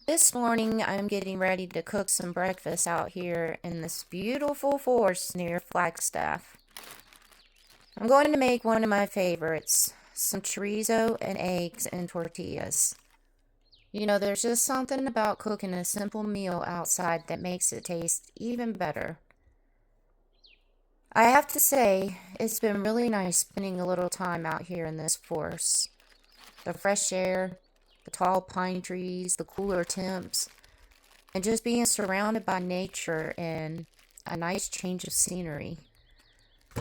This morning I'm getting ready to cook some breakfast out here in this beautiful forest near Flagstaff. I'm going to make one of my favorites, some chorizo and eggs and tortillas. You know, there's just something about cooking a simple meal outside that makes it taste even better. I have to say, it's been really nice spending a little time out here in this forest. The fresh air, the tall pine trees, the cooler temps, and just being surrounded by nature and a nice change of scenery.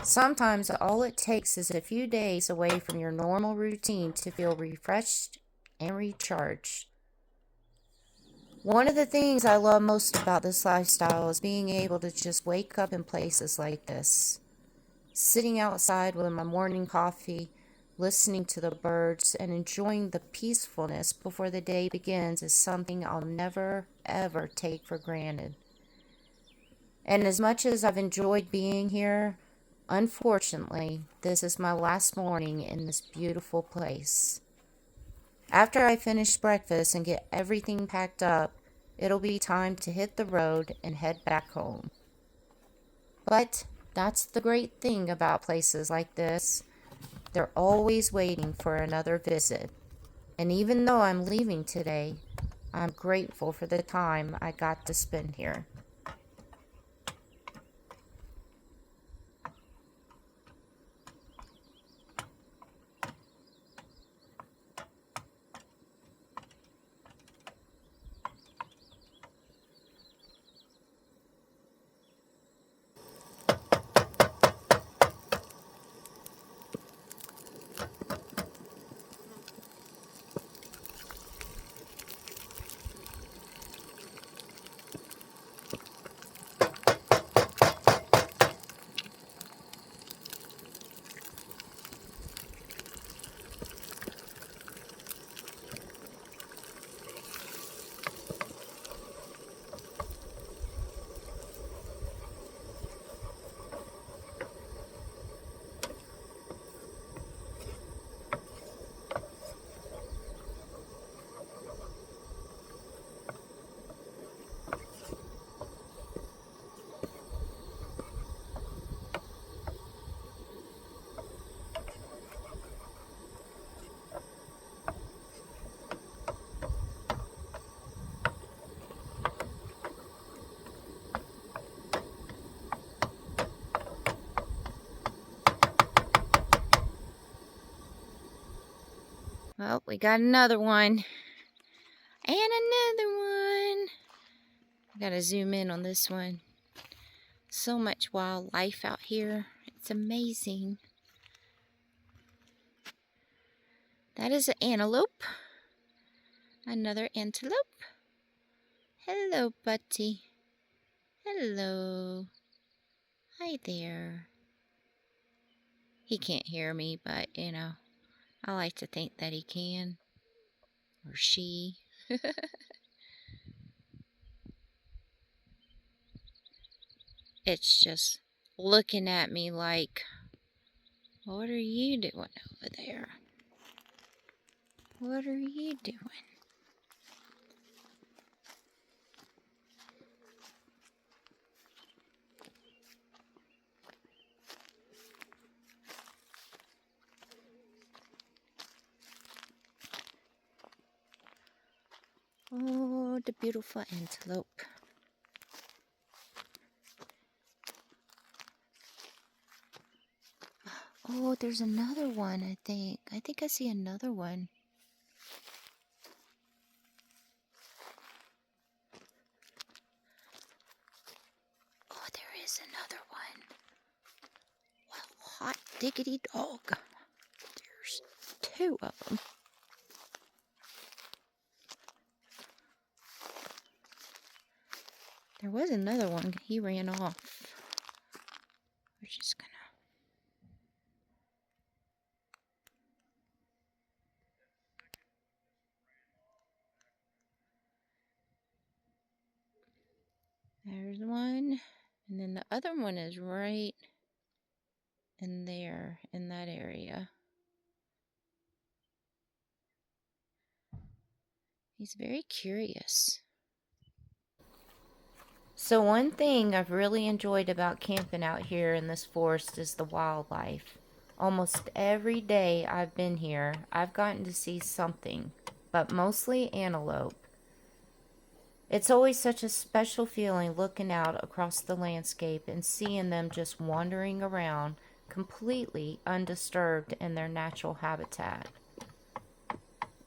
Sometimes all it takes is a few days away from your normal routine to feel refreshed and recharged. One of the things I love most about this lifestyle is being able to just wake up in places like this. Sitting outside with my morning coffee, listening to the birds, and enjoying the peacefulness before the day begins is something I'll never, ever take for granted. And as much as I've enjoyed being here, unfortunately, this is my last morning in this beautiful place. After I finish breakfast and get everything packed up, it'll be time to hit the road and head back home. But that's the great thing about places like this. They're always waiting for another visit. And even though I'm leaving today, I'm grateful for the time I got to spend here. Well, we got another one. And another one. I gotta zoom in on this one. So much wildlife out here. It's amazing. That is an antelope. Another antelope. Hello, buddy. Hello. Hi there. He can't hear me, but, I like to think that he can. Or she. It's just looking at me like, what are you doing over there? What are you doing? Oh, the beautiful antelope. Oh, there's another one, I think. I think I see another one. Oh, there is another one. Well, hot diggity dog. There's two of them. There was another one. He ran off. We're just gonna... There's one. And then the other one is right in there, in that area. He's very curious. So one thing I've really enjoyed about camping out here in this forest is the wildlife. Almost every day I've been here, I've gotten to see something, but mostly antelope. It's always such a special feeling looking out across the landscape and seeing them just wandering around, completely undisturbed in their natural habitat.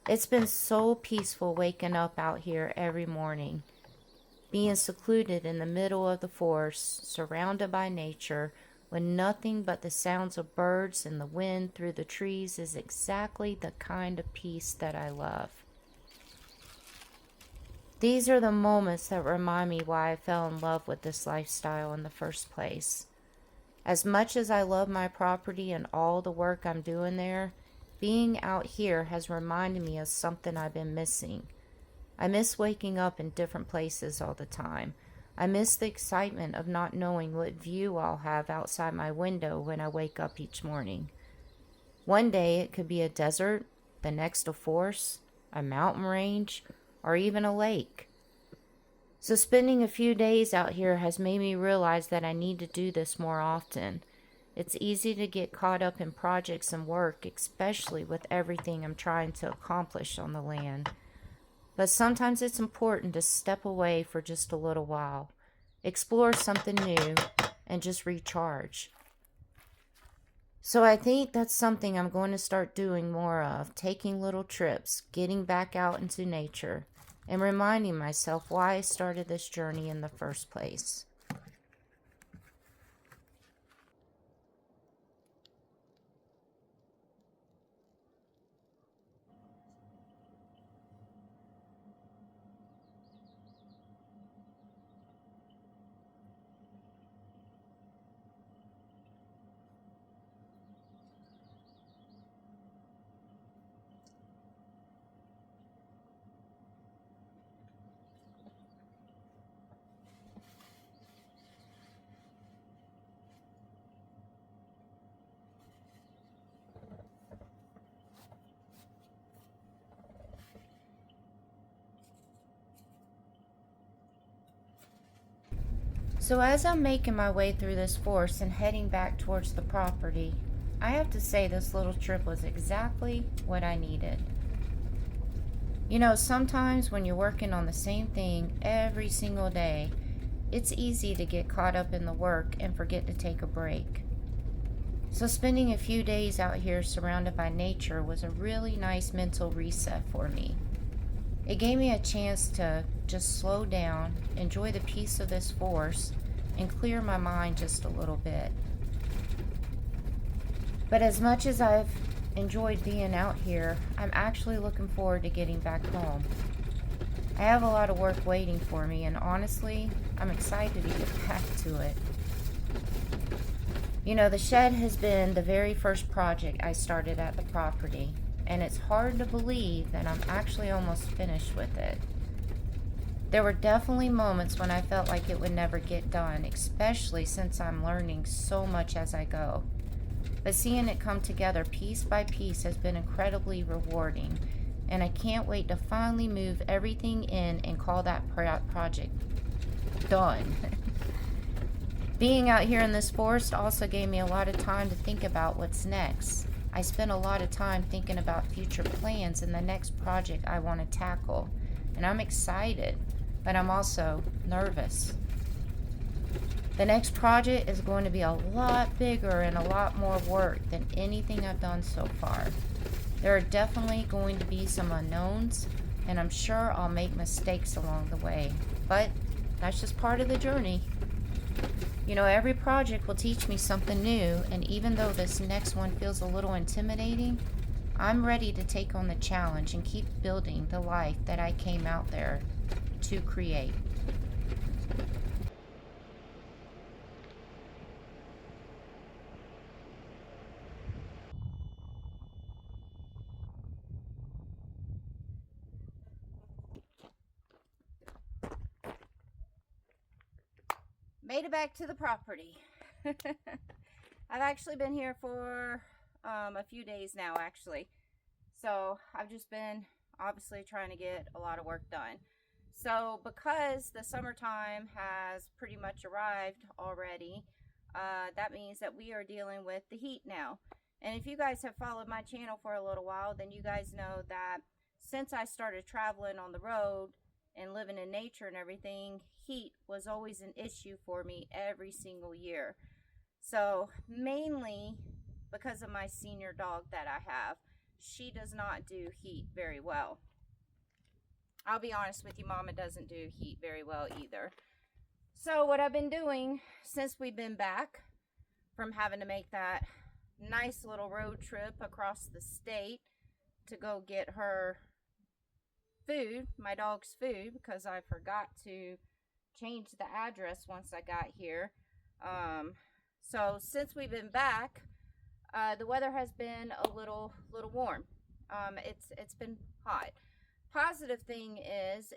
It's been so peaceful waking up out here every morning. Being secluded in the middle of the forest, surrounded by nature, with nothing but the sounds of birds and the wind through the trees is exactly the kind of peace that I love. These are the moments that remind me why I fell in love with this lifestyle in the first place. As much as I love my property and all the work I'm doing there, being out here has reminded me of something I've been missing. I miss waking up in different places all the time. I miss the excitement of not knowing what view I'll have outside my window when I wake up each morning. One day it could be a desert, the next a forest, a mountain range, or even a lake. So spending a few days out here has made me realize that I need to do this more often. It's easy to get caught up in projects and work, especially with everything I'm trying to accomplish on the land. But sometimes it's important to step away for just a little while, explore something new, and just recharge. So I think that's something I'm going to start doing more of, taking little trips, getting back out into nature, and reminding myself why I started this journey in the first place. So as I'm making my way through this forest and heading back towards the property, I have to say this little trip was exactly what I needed. You know, sometimes when you're working on the same thing every single day, it's easy to get caught up in the work and forget to take a break. So spending a few days out here surrounded by nature was a really nice mental reset for me. It gave me a chance to just slow down, enjoy the peace of this forest, and clear my mind just a little bit. But as much as I've enjoyed being out here, I'm actually looking forward to getting back home. I have a lot of work waiting for me, and honestly, I'm excited to get back to it. You know, the shed has been the very first project I started at the property, and it's hard to believe that I'm actually almost finished with it. There were definitely moments when I felt like it would never get done, especially since I'm learning so much as I go. But seeing it come together piece by piece has been incredibly rewarding, and I can't wait to finally move everything in and call that project done. Being out here in this forest also gave me a lot of time to think about what's next. I spent a lot of time thinking about future plans and the next project I want to tackle, and I'm excited, but I'm also nervous. The next project is going to be a lot bigger and a lot more work than anything I've done so far. There are definitely going to be some unknowns, and I'm sure I'll make mistakes along the way, but that's just part of the journey. You know, every project will teach me something new, and even though this next one feels a little intimidating, I'm ready to take on the challenge and keep building the life that I came out there to create. Made it back to the property. I've actually been here for a few days now, actually. So I've just been obviously trying to get a lot of work done. So because the summertime has pretty much arrived already, that means that we are dealing with the heat now. And if you guys have followed my channel for a little while, then you guys know that since I started traveling on the road and living in nature and everything, heat was always an issue for me every single year. So mainly because of my senior dog that I have, she does not do heat very well. I'll be honest with you, Mama doesn't do heat very well either. So what I've been doing since we've been back from having to make that nice little road trip across the state to go get her food, my dog's food, because I forgot to change the address once I got here. So since we've been back, the weather has been a little warm. It's been hot. Positive thing is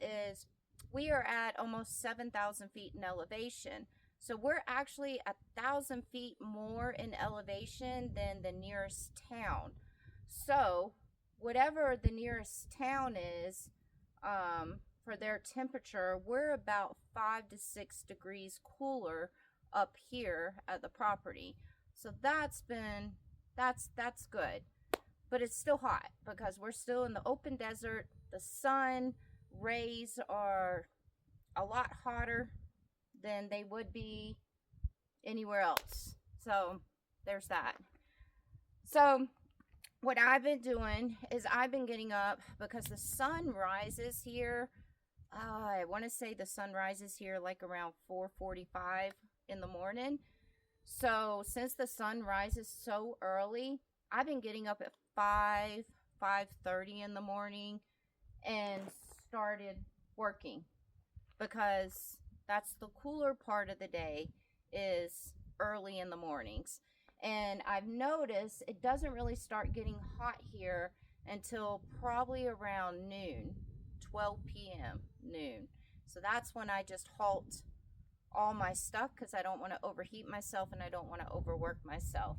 we are at almost 7,000 feet in elevation. So we're actually 1,000 feet more in elevation than the nearest town. So whatever the nearest town is, for their temperature, we're about 5 to 6 degrees cooler up here at the property. So that's good. But it's still hot because we're still in the open desert. The sun rays are a lot hotter than they would be anywhere else. So there's that. So what I've been doing is I've been getting up because the sun rises here. I want to say the sun rises here like around 4:45 in the morning. So since the sun rises so early, I've been getting up at 5:30 in the morning and started working, because that's the cooler part of the day, is early in the mornings. And I've noticed it doesn't really start getting hot here until probably around noon, 12 p.m. noon. So that's when I just halt all my stuff, because I don't want to overheat myself and I don't want to overwork myself.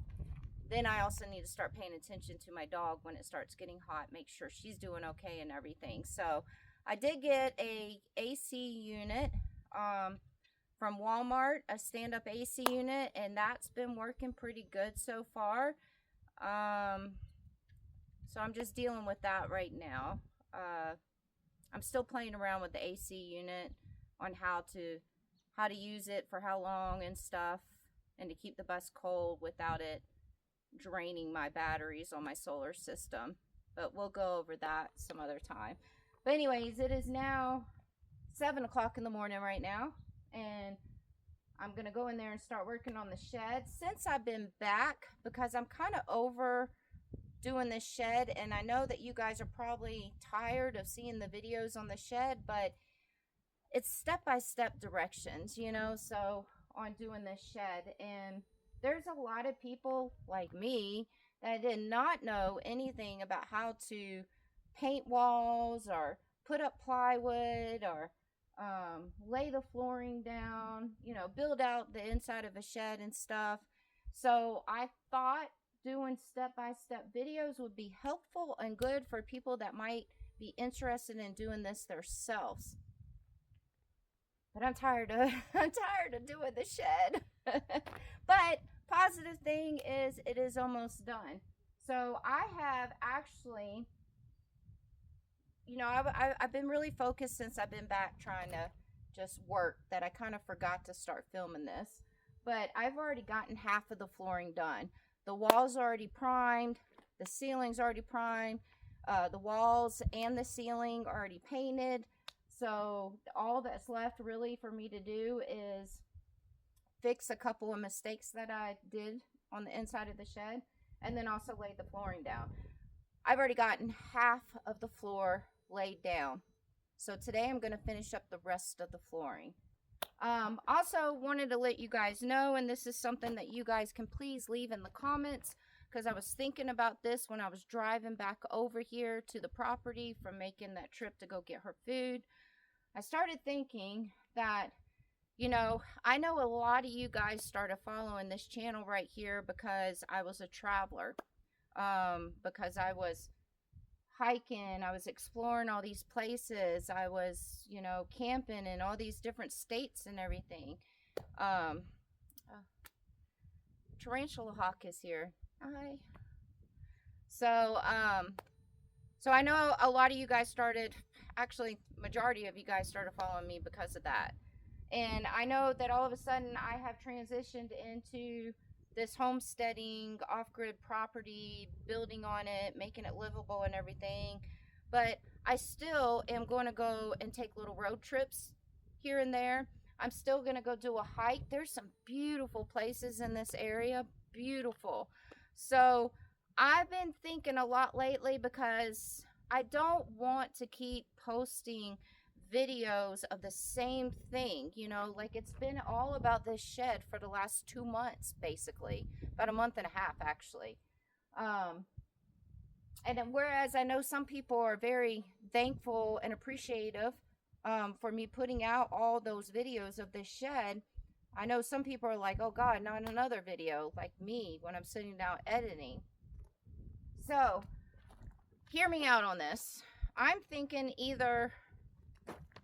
Then I also need to start paying attention to my dog when it starts getting hot, make sure she's doing okay and everything. So I did get a AC unit from Walmart, a stand-up AC unit, and that's been working pretty good so far. So I'm just dealing with that right now. I'm still playing around with the AC unit on how to use it for how long and stuff, and to keep the bus cold without it draining my batteries on my solar system. But we'll go over that some other time. But anyways, it is now 7 o'clock in the morning right now, and I'm gonna go in there and start working on the shed. Since I've been back, because I'm kind of over doing this shed, and I know that you guys are probably tired of seeing the videos on the shed, but it's step-by-step directions, you know, so on doing this shed. And there's a lot of people like me that did not know anything about how to paint walls or put up plywood or lay the flooring down, you know, build out the inside of a shed and stuff. So I thought doing step-by-step videos would be helpful and good for people that might be interested in doing this themselves. But I'm tired of doing the shed. But positive thing is it is almost done. So I have actually, you know, I've been really focused since I've been back trying to just work, that I kind of forgot to start filming this. But I've already gotten half of the flooring done. The walls are already primed. The ceiling's already primed. The walls and the ceiling are already painted. So all that's left really for me to do is fix a couple of mistakes that I did on the inside of the shed, and then also lay the flooring down. I've already gotten half of the floor laid down. So today I'm going to finish up the rest of the flooring. Also wanted to let you guys know, and this is something that you guys can please leave in the comments, because I was thinking about this when I was driving back over here to the property from making that trip to go get her food. I started thinking that, you know, I know a lot of you guys started following this channel right here because I was a traveler, because I was hiking. I was exploring all these places. I was, you know, camping in all these different states and everything. Um, Tarantula Hawk is here. Hi. So I know a lot of you guys started, actually, majority of you guys started following me because of that. And I know that all of a sudden I have transitioned into this homesteading, off-grid property, building on it, making it livable and everything. But I still am going to go and take little road trips here and there. I'm still going to go do a hike. There's some beautiful places in this area. Beautiful. So I've been thinking a lot lately because I don't want to keep posting videos of the same thing, you know, like it's been all about this shed for the last 2 months, basically, about a month and a half, actually. And then, whereas I know some people are very thankful and appreciative for me putting out all those videos of this shed, I know some people are like, oh God, not another video, like me when I'm sitting down editing. So, hear me out on this. I'm thinking either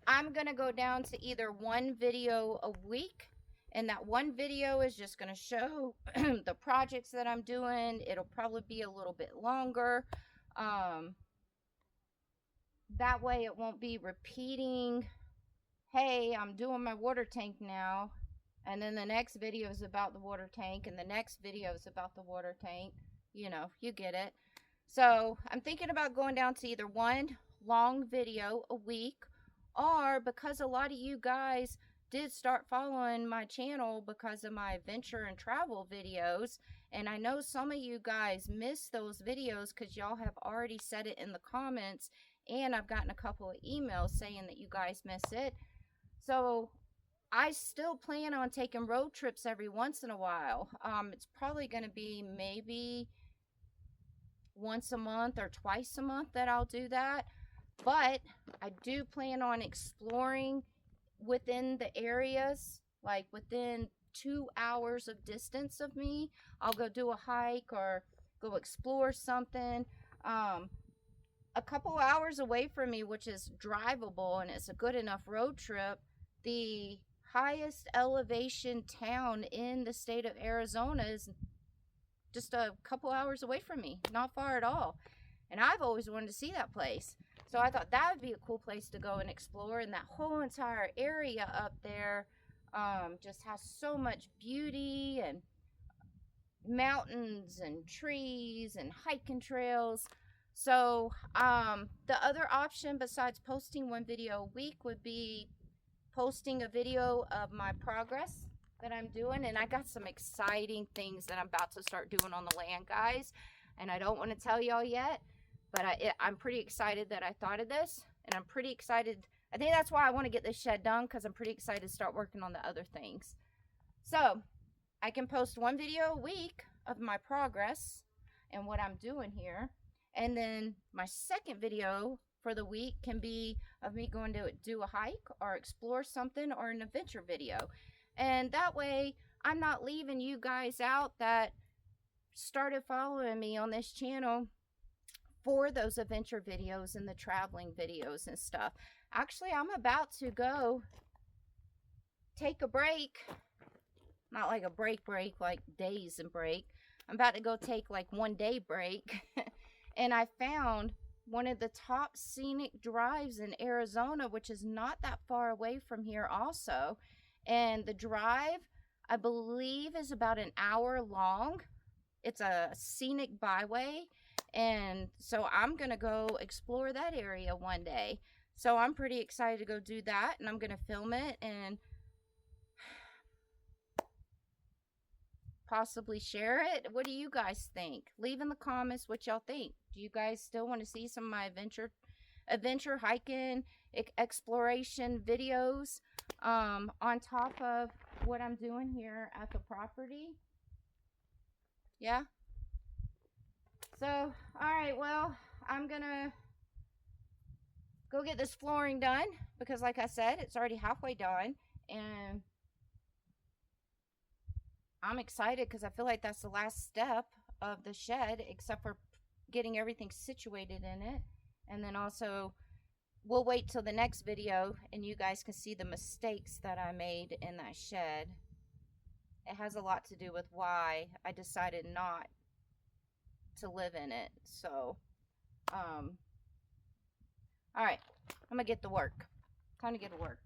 I'm going to go down to either one video a week, and that one video is just going to show the projects that I'm doing. It'll probably be a little bit longer. That way it won't be repeating, hey, I'm doing my water tank now, and then the next video is about the water tank, and the next video is about the water tank. You know, you get it. So I'm thinking about going down to either one long video a week, or because a lot of you guys did start following my channel because of my adventure and travel videos, and I know some of you guys miss those videos because y'all have already said it in the comments, and I've gotten a couple of emails saying that you guys miss it. So I still plan on taking road trips every once in a while. It's probably going to be maybe once a month or twice a month that I'll do that. But I do plan on exploring within the areas, like within 2 hours of distance of me. I'll go do a hike or go explore something. A couple hours away from me, which is drivable and it's a good enough road trip, the highest elevation town in the state of Arizona is just a couple hours away from me, not far at all. And I've always wanted to see that place. So I thought that would be a cool place to go and explore. And that whole entire area up there just has so much beauty and mountains and trees and hiking trails. So the other option besides posting one video a week would be posting a video of my progress that I'm doing. And I got some exciting things that I'm about to start doing on the land, guys. And I don't want to tell y'all yet, but I'm pretty excited that I thought of this. And I'm pretty excited. I think that's why I want to get this shed done, because I'm pretty excited to start working on the other things. So I can post one video a week of my progress and what I'm doing here. And then my second video for the week can be of me going to do a hike or explore something, or an adventure video. And that way I'm not leaving you guys out that started following me on this channel for those adventure videos and the traveling videos and stuff. Actually, I'm about to go take a break. Not like a break like days and break. I'm about to go take like 1 day break. And I found one of the top scenic drives in Arizona, which is not that far away from here also. And the drive, I believe, is about an hour long. It's a scenic byway. And so I'm going to go explore that area one day. So I'm pretty excited to go do that. And I'm going to film it and possibly share it. What do you guys think? Leave in the comments what y'all think. Do you guys still want to see some of my adventure hiking, exploration videos on top of what I'm doing here at the property? Yeah? So, alright, well, I'm gonna go get this flooring done, because like I said, it's already halfway done, and I'm excited because I feel like that's the last step of the shed, except for getting everything situated in it. And then also, we'll wait till the next video and you guys can see the mistakes that I made in that shed. It has a lot to do with why I decided not to live in it. So, alright, I'm gonna get to work. Time to get to work.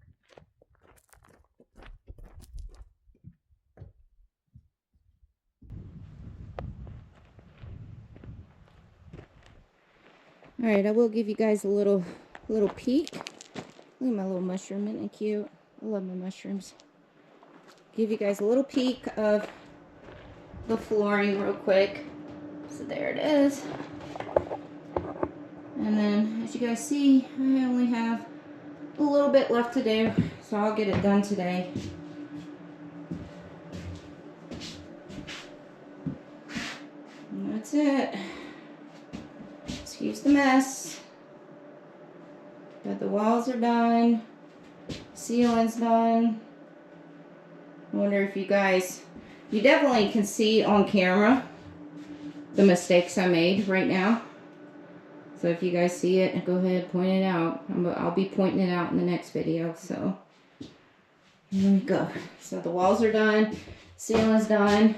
Alright, I will give you guys a little peek. Look at my little mushroom, isn't it cute? I love my mushrooms. Give you guys a little peek of the flooring real quick. So there it is. And then, as you guys see, I only have a little bit left to do, so I'll get it done today. And that's it. Excuse the mess. But the walls are done. Ceiling's done. I wonder if you guys, you definitely can see on camera the mistakes I made right now. So if you guys see it, go ahead, point it out. I'll be pointing it out in the next video. So here we go. So the walls are done, ceiling's done.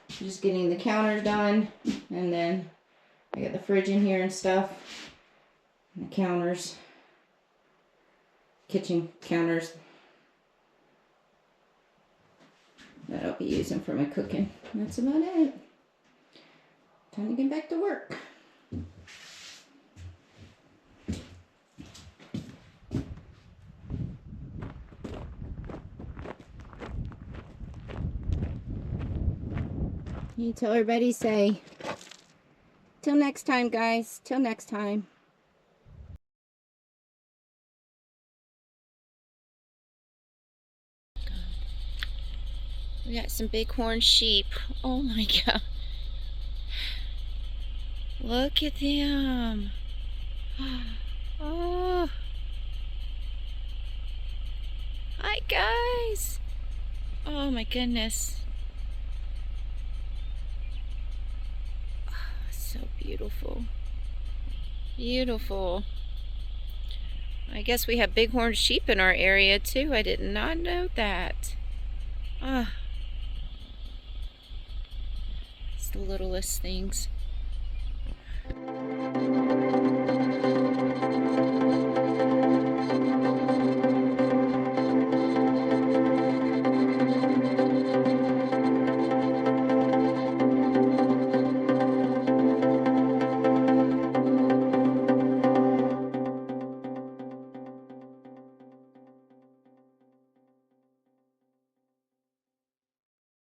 Just getting the counters done, and then I got the fridge in here and stuff, and the counters, kitchen counters that I'll be using for my cooking. That's about it. Time to get back to work. You tell everybody, say, till next time, guys. Till next time. We got some bighorn sheep. Oh my God. Look at them. Oh. Hi, guys. Oh my goodness. So beautiful. Beautiful. I guess we have bighorn sheep in our area too. I did not know that. Ah. It's the littlest things.